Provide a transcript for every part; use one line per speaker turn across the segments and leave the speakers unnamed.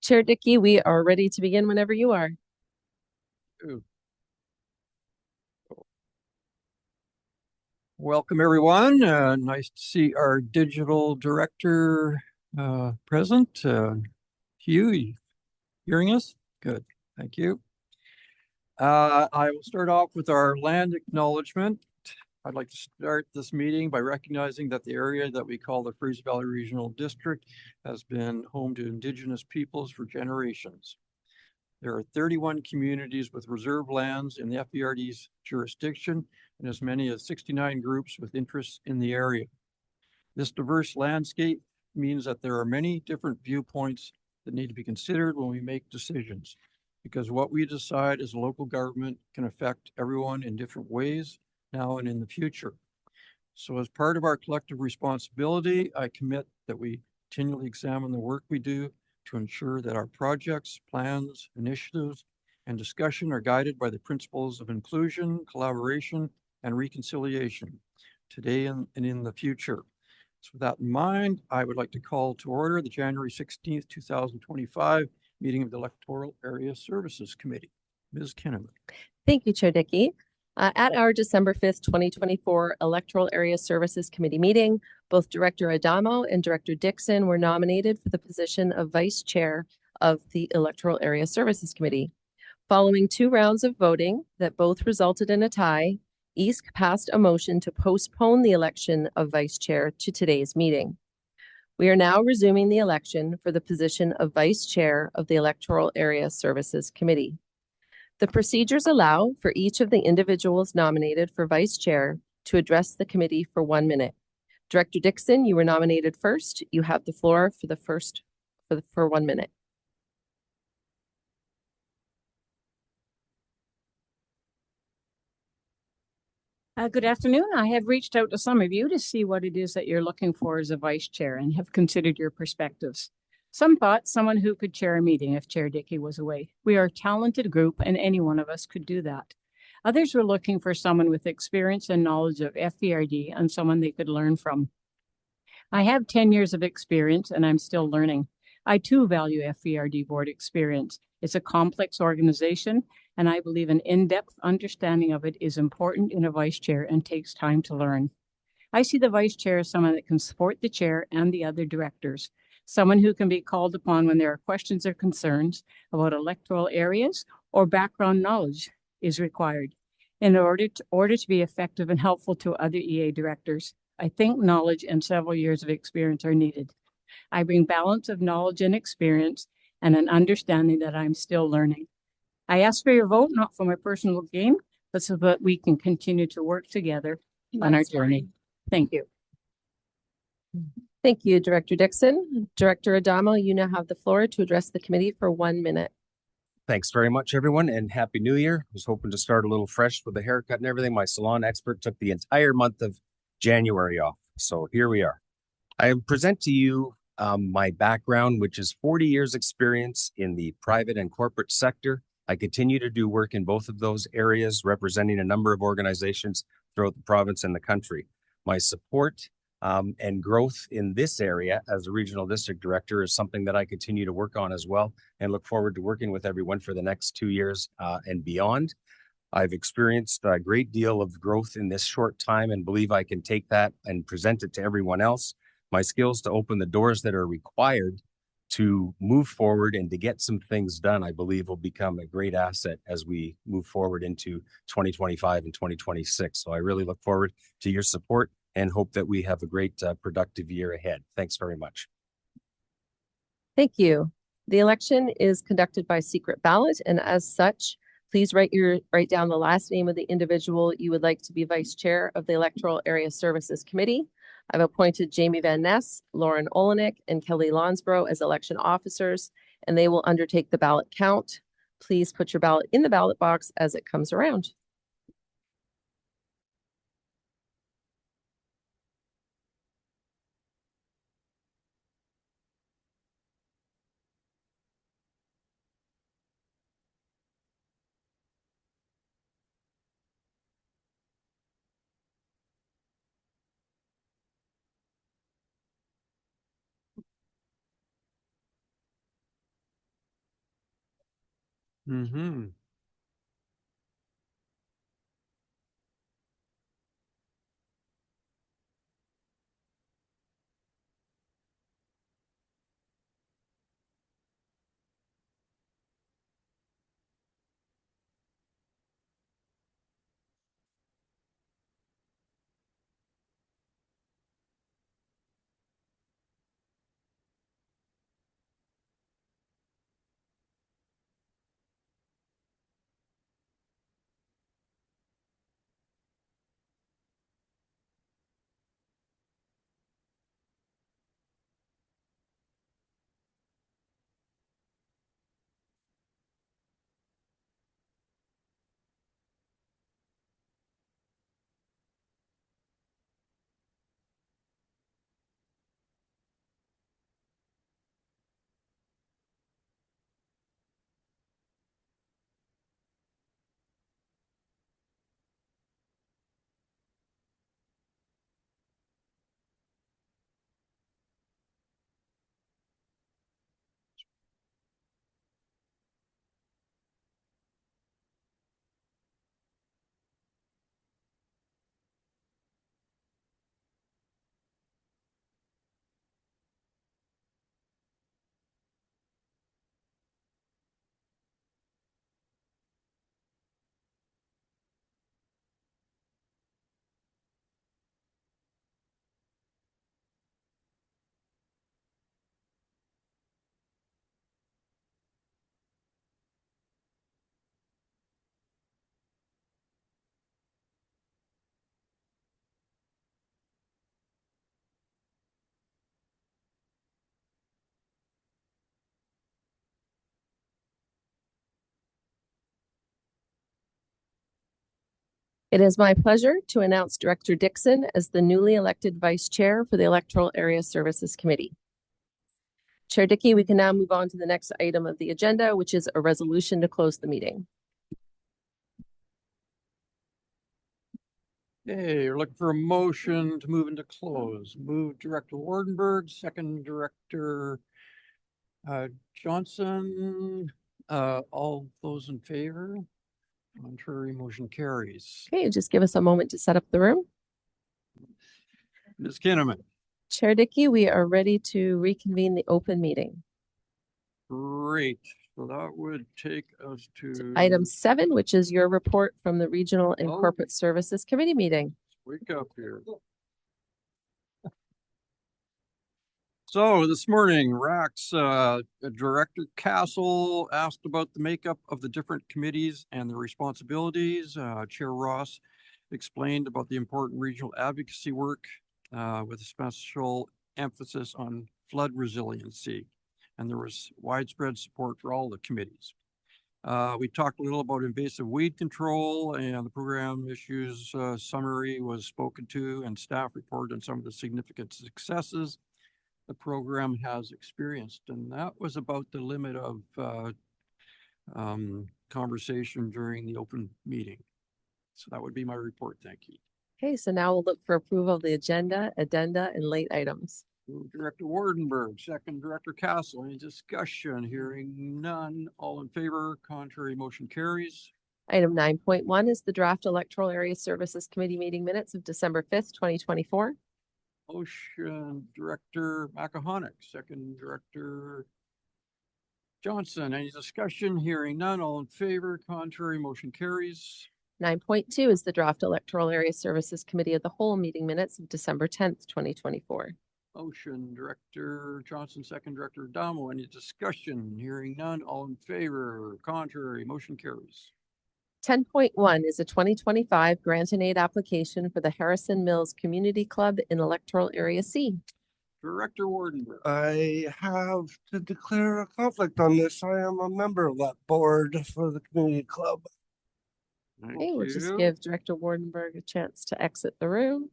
Chair Dickey, we are ready to begin whenever you are.
Welcome, everyone. Nice to see our digital director present. Hugh, you hearing us? Good, thank you. I will start off with our land acknowledgement. I'd like to start this meeting by recognizing that the area that we call the Fraser Valley Regional District has been home to Indigenous peoples for generations. There are 31 communities with reserve lands in the FVRD's jurisdiction and as many as 69 groups with interests in the area. This diverse landscape means that there are many different viewpoints that need to be considered when we make decisions, because what we decide as a local government can affect everyone in different ways now and in the future. So as part of our collective responsibility, I commit that we continually examine the work we do to ensure that our projects, plans, initiatives, and discussion are guided by the principles of inclusion, collaboration, and reconciliation today and in the future. So with that in mind, I would like to call to order the January 16th, 2025 meeting of the Electoral Area Services Committee. Ms. Kinnaman.
Thank you, Chair Dickey. At our December 5th, 2024 Electoral Area Services Committee meeting, both Director Adamo and Director Dixon were nominated for the position of Vice Chair of the Electoral Area Services Committee. Following 2 rounds of voting that both resulted in a tie, EASC passed a motion to postpone the election of Vice Chair to today's meeting. We are now resuming the election for the position of Vice Chair of the Electoral Area Services Committee. The procedures allow for each of the individuals nominated for Vice Chair to address the committee for 1 minute. Director Dixon, you were nominated first. You have the floor for 1 minute.
Good afternoon. I have reached out to some of you to see what it is that you're looking for as a vice chair and have considered your perspectives. Some thought someone who could chair a meeting if Chair Dickey was away. We are a talented group and any one of us could do that. Others were looking for someone with experience and knowledge of FVRD and someone they could learn from. I have 10 years of experience and I'm still learning. I too value FVRD board experience. It's a complex organization and I believe an in-depth understanding of it is important in a vice chair and takes time to learn. I see the vice chair as someone that can support the chair and the other directors, someone who can be called upon when there are questions or concerns about electoral areas or background knowledge is required. In order to be effective and helpful to other EA directors, I think knowledge and several years of experience are needed. I bring balance of knowledge and experience and an understanding that I'm still learning. I ask for your vote, not for my personal gain, but so that we can continue to work together on our journey. Thank you.
Thank you, Director Dixon. Director Adamo, you now have the floor to address the committee for 1 minute.
Thanks very much, everyone, and Happy New Year. I was hoping to start a little fresh with a haircut and everything. My salon expert took the entire month of January off, so here we are. I present to you my background, which is 40 years experience in the private and corporate sector. I continue to do work in both of those areas, representing a number of organizations throughout the province and the country. My support and growth in this area as a regional district director is something that I continue to work on as well, and look forward to working with everyone for the next 2 years and beyond. I've experienced a great deal of growth in this short time and believe I can take that and present it to everyone else. My skills to open the doors that are required to move forward and to get some things done, I believe will become a great asset as we move forward into 2025 and 2026. So I really look forward to your support and hope that we have a great productive year ahead. Thanks very much.
Thank you. The election is conducted by secret ballot, and as such, please write down the last name of the individual you would like to be vice chair of the Electoral Area Services Committee. I've appointed Jamie Van Ness, Lauren Olenek, and Kelly Lonsborough as election officers, and they will undertake the ballot count. Please put your ballot in the ballot box as it comes around.
Mm-hmm.
It is my pleasure to announce Director Dixon as the newly elected Vice Chair for the Electoral Area Services Committee. Chair Dickey, we can now move on to the next item of the agenda, which is a resolution to close the meeting.
Hey, we're looking for a motion to move into close. Move Director Wardenberg, second Director Johnson. All those in favor? Contrary, motion carries.
Okay, just give us a moment to set up the room.
Ms. Kinnaman.
Chair Dickey, we are ready to reconvene the open meeting.
Great. So that would take us to
Item 7, which is your report from the Regional and
Oh.
Corporate Services Committee meeting.
Wake up here. So this morning, RAC's Director Castle asked about the makeup of the different committees and their responsibilities. Chair Ross explained about the important regional advocacy work with a special emphasis on flood resiliency. And there was widespread support for all the committees. We talked a little about invasive weed control, and the program issues summary was spoken to, and staff reported on some of the significant successes the program has experienced. And that was about the limit of conversation during the open meeting. So that would be my report. Thank you.
Okay, so now we'll look for approval of the agenda, addenda, and late items.
Director Wardenberg, second Director Castle. Any discussion? Hearing none. All in favor? Contrary, motion carries.
Item 9.1 is the draft Electoral Area Services Committee meeting minutes of December 5th, 2024.
Motion Director Makahonic, second Director Johnson. Any discussion? Hearing none. All in favor? Contrary, motion carries.
9.2 is the draft Electoral Area Services Committee of the Whole meeting minutes of December 10th, 2024.
Motion Director Johnson, second Director Adamo. Any discussion? Hearing none. All in favor? Contrary, motion carries.
10.1 is a 2025 grant and aid application for the Harrison Mills Community Club in Electoral Area C.
Director Wardenberg.
I have to declare a conflict on this. I am a member of that board for the community club.
Thank
Okay, we'll just
you.
give Director Wardenberg a chance to exit the room.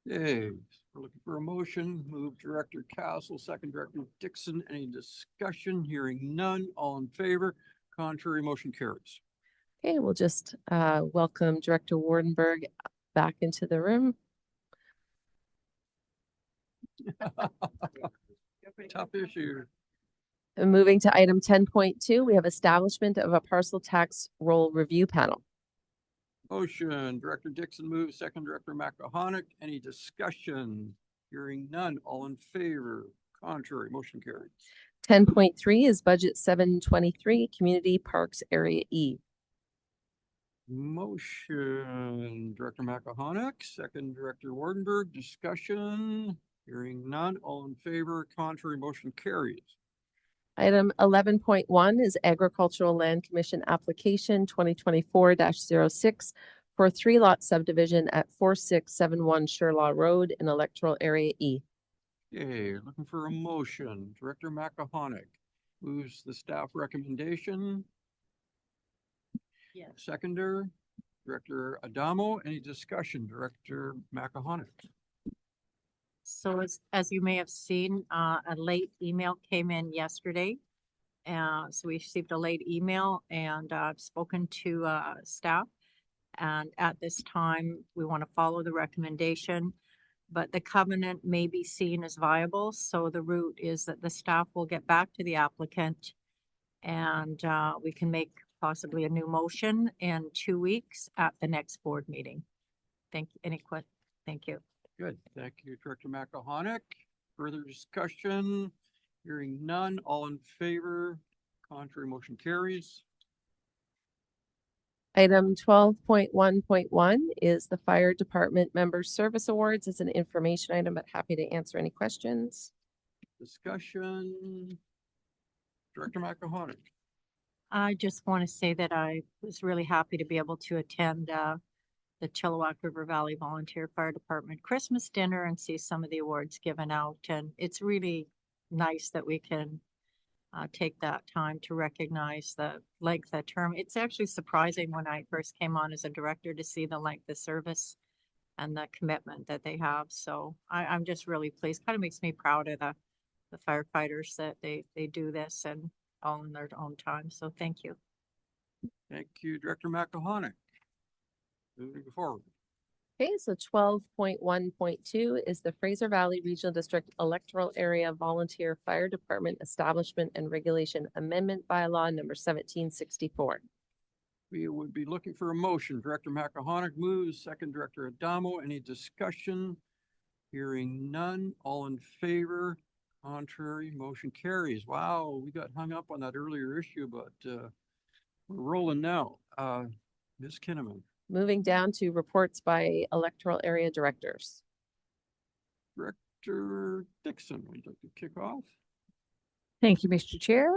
Yay. We're looking for a motion. Move Director Castle, second Director Dixon. Any discussion? Hearing none. All in favor? Contrary, motion carries.
Okay, we'll just welcome Director Wardenberg back into the room.
Tough issue.
And moving to item 10.2, we have establishment of a parcel tax roll review panel.
Motion, Director Dixon moves, second Director McCahonic. Any discussion? Hearing none. All in favor? Contrary, motion carries.
10.3 is budget 723, community parks area E.
Motion, Director McCahonic, second Director Wardenberg. Discussion? Hearing none. All in favor? Contrary, motion carries.
Item 11.1 is Agricultural Land Commission application 2024-06 for a 3-lot subdivision at 4671 Sherlaw Road in Electoral Area E.
Okay, looking for a motion. Director McCahonic moves the staff recommendation.
Yes.
Seconder, Director Adamo. Any discussion? Director McCahonic.
So as you may have seen, a late email came in yesterday. So we received a late email and I've spoken to staff. And at this time, we want to follow the recommendation, but the covenant may be seen as viable. So the route is that the staff will get back to the applicant and we can make possibly a new motion in 2 weeks at the next board meeting. Thank you. Any questions? Thank you.
Good. Thank you, Director McCahonic. Further discussion? Hearing none. All in favor? Contrary, motion carries.
Item 12.1.1 is the Fire Department Member Service Awards. It's an information item, but happy to answer any questions.
Discussion? Director McCahonic.
I just want to say that I was really happy to be able to attend the Chilliwack River Valley Volunteer Fire Department Christmas dinner and see some of the awards given out. And it's really nice that we can take that time to recognize the length of term. It's actually surprising when I first came on as a director to see the length of service and the commitment that they have. So I'm just really pleased. Kind of makes me proud of the firefighters that they do this and all in their own time. So thank you.
Thank you, Director McCahonic. Moving forward.
Okay, so 12.1.2 is the Fraser Valley Regional District Electoral Area Volunteer Fire Department Establishment and Regulation Amendment Bylaw number 1764.
We would be looking for a motion. Director McCahonic moves, second Director Adamo. Any discussion? Hearing none. All in favor? Contrary, motion carries. Wow, we got hung up on that earlier issue, but we're rolling now. Ms. Kinnaman.
Moving down to reports by electoral area directors.
Director Dixon, would you like to kick off?
Thank you, Mr. Chair.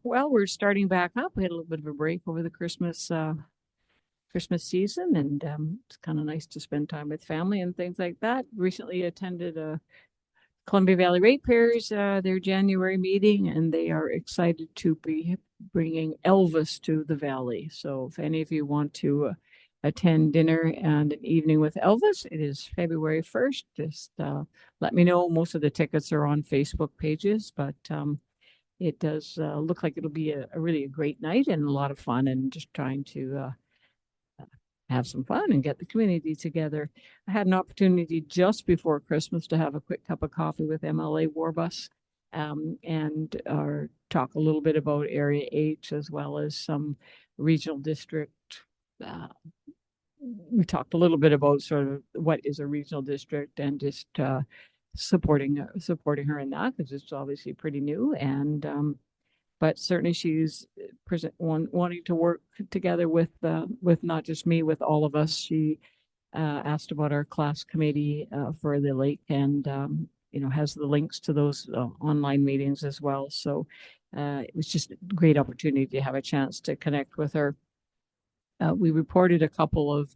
Well, we're starting back up. We had a little bit of a break over the Christmas season, and it's kind of nice to spend time with family and things like that. Recently attended a Columbia Valley Ratepayers, their January meeting, and they are excited to be bringing Elvis to the Valley. So if any of you want to attend dinner and an evening with Elvis, it is February 1st. Just let me know. Most of the tickets are on Facebook pages, but it does look like it'll be a really great night and a lot of fun, and just trying to have some fun and get the community together. I had an opportunity just before Christmas to have a quick cup of coffee with MLA Warbus and talk a little bit about Area H as well as some regional district. We talked a little bit about sort of what is a regional district and just supporting her in that, because it's obviously pretty new, and but certainly she's wanting to work together with not just me, with all of us. She asked about our class committee for the lake, and has the links to those online meetings as well. So it was just a great opportunity to have a chance to connect with her. We reported a couple of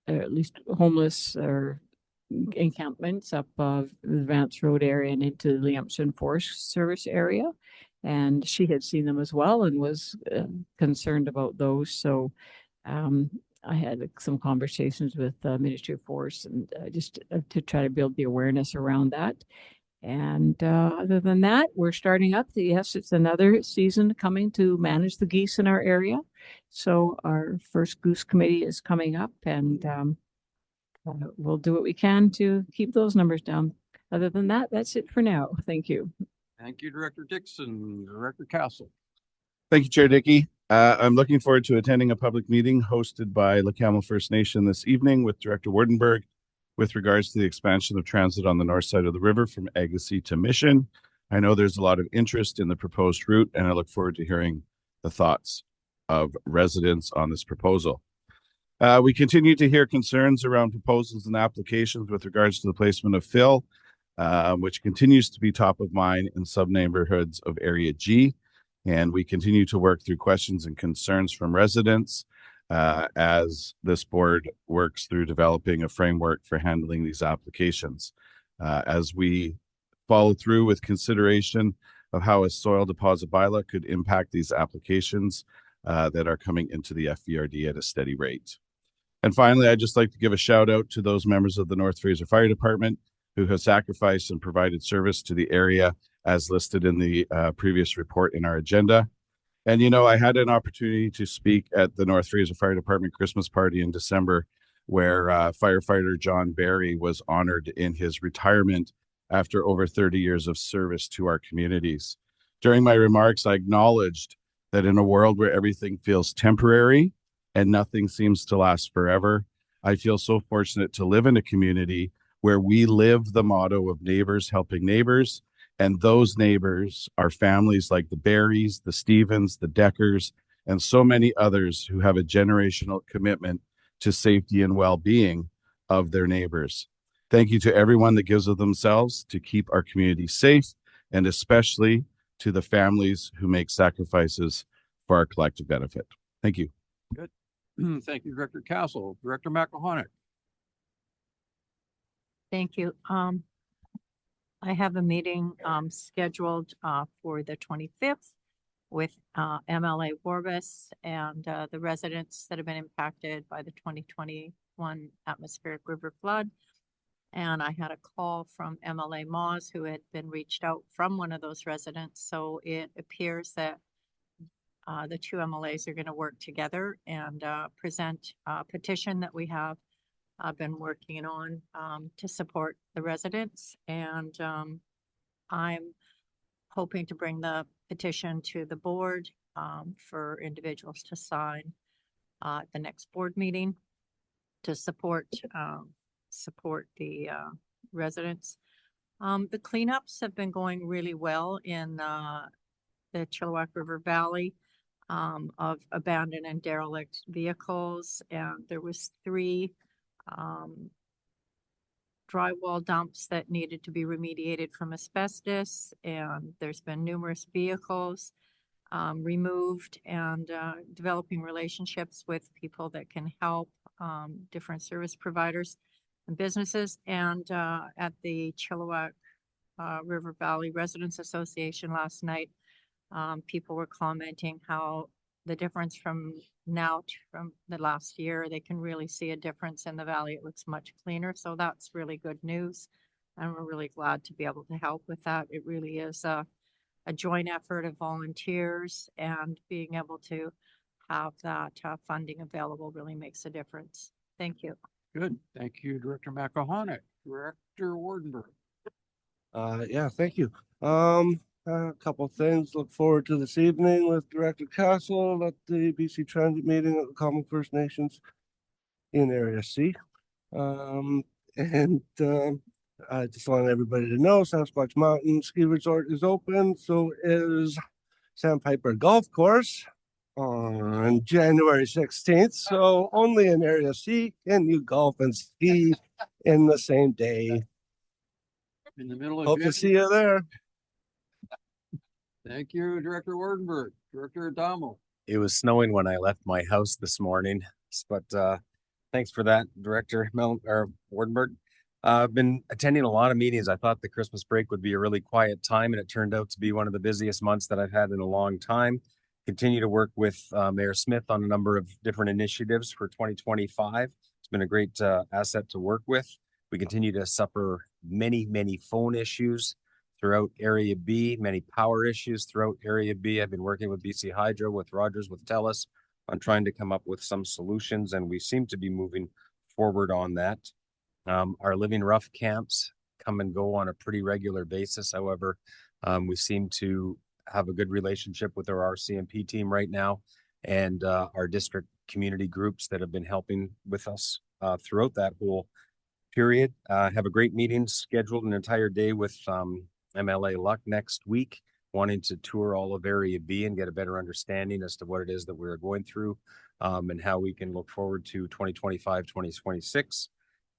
at least homeless or encampments up the Vance Road area and into the Liampton Forest Service area. And she had seen them as well and was concerned about those. So I had some conversations with the Ministry of Forest and just to try to build the awareness around that. And other than that, we're starting up. Yes, it's another season coming to manage the geese in our area. So our first goose committee is coming up, and we'll do what we can to keep those numbers down. Other than that, that's it for now. Thank you.
Thank you, Director Dixon. Director Castle.
Thank you, Chair Dickey. I'm looking forward to attending a public meeting hosted by LaCamel First Nation this evening with Director Wardenberg with regards to the expansion of transit on the north side of the river from Agassiz to Mission. I know there's a lot of interest in the proposed route, and I look forward to hearing the thoughts of residents on this proposal. We continue to hear concerns around proposals and applications with regards to the placement of fill, which continues to be top of mind in sub-neighborhoods of Area G. And we continue to work through questions and concerns from residents as this board works through developing a framework for handling these applications. As we follow through with consideration of how a soil deposit bylaw could impact these applications that are coming into the FVRD at a steady rate. And finally, I'd just like to give a shout out to those members of the North Fraser Fire Department who have sacrificed and provided service to the area as listed in the previous report in our agenda. And, you know, I had an opportunity to speak at the North Fraser Fire Department Christmas party in December, where firefighter John Barry was honored in his retirement after over 30 years of service to our communities. During my remarks, I acknowledged that in a world where everything feels temporary and nothing seems to last forever, I feel so fortunate to live in a community where we live the motto of neighbors helping neighbors. And those neighbors are families like the Barrys, the Stevens, the Deckers, and so many others who have a generational commitment to safety and well-being of their neighbors. Thank you to everyone that gives of themselves to keep our community safe, and especially to the families who make sacrifices for our collective benefit. Thank you.
Good. Thank you, Director Castle. Director McElhonick.
Thank you. I have a meeting scheduled for the 25th with MLA Warbus and the residents that have been impacted by the 2021 atmospheric river flood. And I had a call from MLA Moss, who had been reached out from one of those residents. So it appears that the two MLAs are going to work together and present a petition that we have been working on to support the residents. And I'm hoping to bring the petition to the board for individuals to sign at the next board meeting to support the residents. The cleanups have been going really well in the Chilliwack River Valley of abandoned and derelict vehicles. And there was 3 drywall dumps that needed to be remediated from asbestos, and there's been numerous vehicles removed, and developing relationships with people that can help, different service providers and businesses. And at the Chilliwack River Valley Residents Association last night, people were commenting how the difference from now from the last year, they can really see a difference in the valley. It looks much cleaner. So that's really good news. And we're really glad to be able to help with that. It really is a joint effort of volunteers, and being able to have that funding available really makes a difference. Thank you.
Good. Thank you, Director McElhonick. Director Wardenberg.
Yeah, thank you. A couple of things. Look forward to this evening with Director Castle at the BC Transit meeting at the Common First Nations in Area C. I just want everybody to know Sasquatch Mountain Ski Resort is open. So is Sandpiper Golf Course on January 16th. So only in Area C can you golf and ski in the same day.
In the middle of
Hope to see you there.
Thank you, Director Wardenberg. Director Adamo.
It was snowing when I left my house this morning, but thanks for that, Director Wardenberg. I've been attending a lot of meetings. I thought the Christmas break would be a really quiet time, and it turned out to be one of the busiest months that I've had in a long time. Continue to work with Mayor Smith on a number of different initiatives for 2025. It's been a great asset to work with. We continue to suffer many phone issues throughout Area B, many power issues throughout Area B. I've been working with BC Hydro, with Rogers, with TELUS on trying to come up with some solutions, and we seem to be moving forward on that. Our Living Rough camps come and go on a pretty regular basis. However, we seem to have a good relationship with our RCMP team right now, and our district community groups that have been helping with us throughout that whole period. Have a great meeting scheduled, an entire day with MLA Luck next week, wanting to tour all of Area B and get a better understanding as to what it is that we're going through, and how we can look forward to 2025, 2026.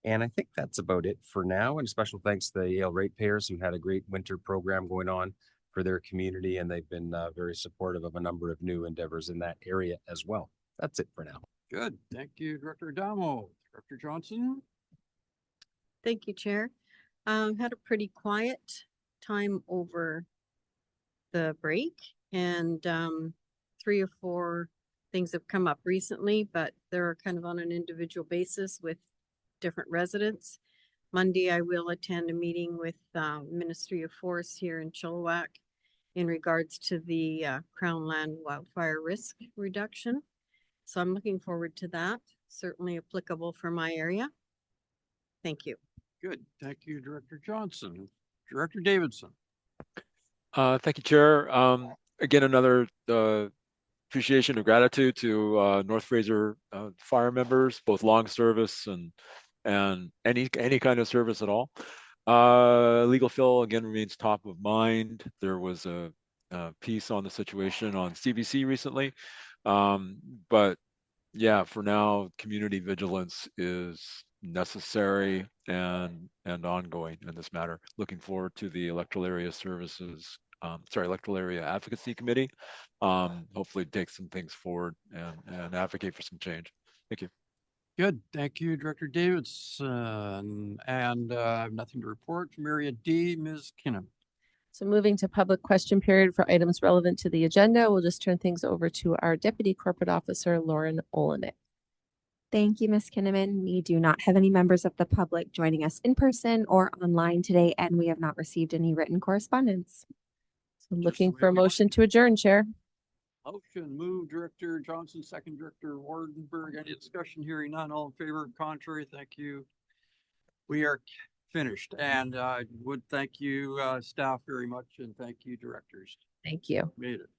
And I think that's about it for now. And special thanks to the Yale ratepayers who had a great winter program going on for their community, and they've been very supportive of a number of new endeavors in that area as well. That's it for now.
Good. Thank you, Director Adamo. Director Johnson?
Thank you, Chair. Had a pretty quiet time over the break, and 3 or 4 things have come up recently, but they're kind of on an individual basis with different residents. Monday, I will attend a meeting with Ministry of Forests here in Chilliwack in regards to the Crown Land wildfire risk reduction. So I'm looking forward to that. Certainly applicable for my area. Thank you.
Good. Thank you, Director Johnson. Director Davidson?
Thank you, Chair. Again, another appreciation and gratitude to North Fraser fire members, both long service and any kind of service at all. Legal fill again remains top of mind. There was a piece on the situation on CBC recently, but yeah, for now, community vigilance is necessary and ongoing in this matter. Looking forward to the Electoral Area Services, Electoral Area Advocacy Committee. Hopefully take some things forward and advocate for some change. Thank you.
Good. Thank you, Director Davidson. And I have nothing to report from Area D. Ms. Kinnan.
So moving to public question period for items relevant to the agenda, we'll just turn things over to our Deputy Corporate Officer, Lauren Olenek.
Thank you, Ms. Kinnaman. We do not have any members of the public joining us in person or online today, and we have not received any written correspondence.
So looking for a motion to adjourn, Chair.
Motion, move Director Johnson, second Director Wardenberg. Any discussion? Hearing none, all in favor? Contrary? Thank you. We are finished, and I would thank you, staff, very much, and thank you, directors.
Thank you.
Made it.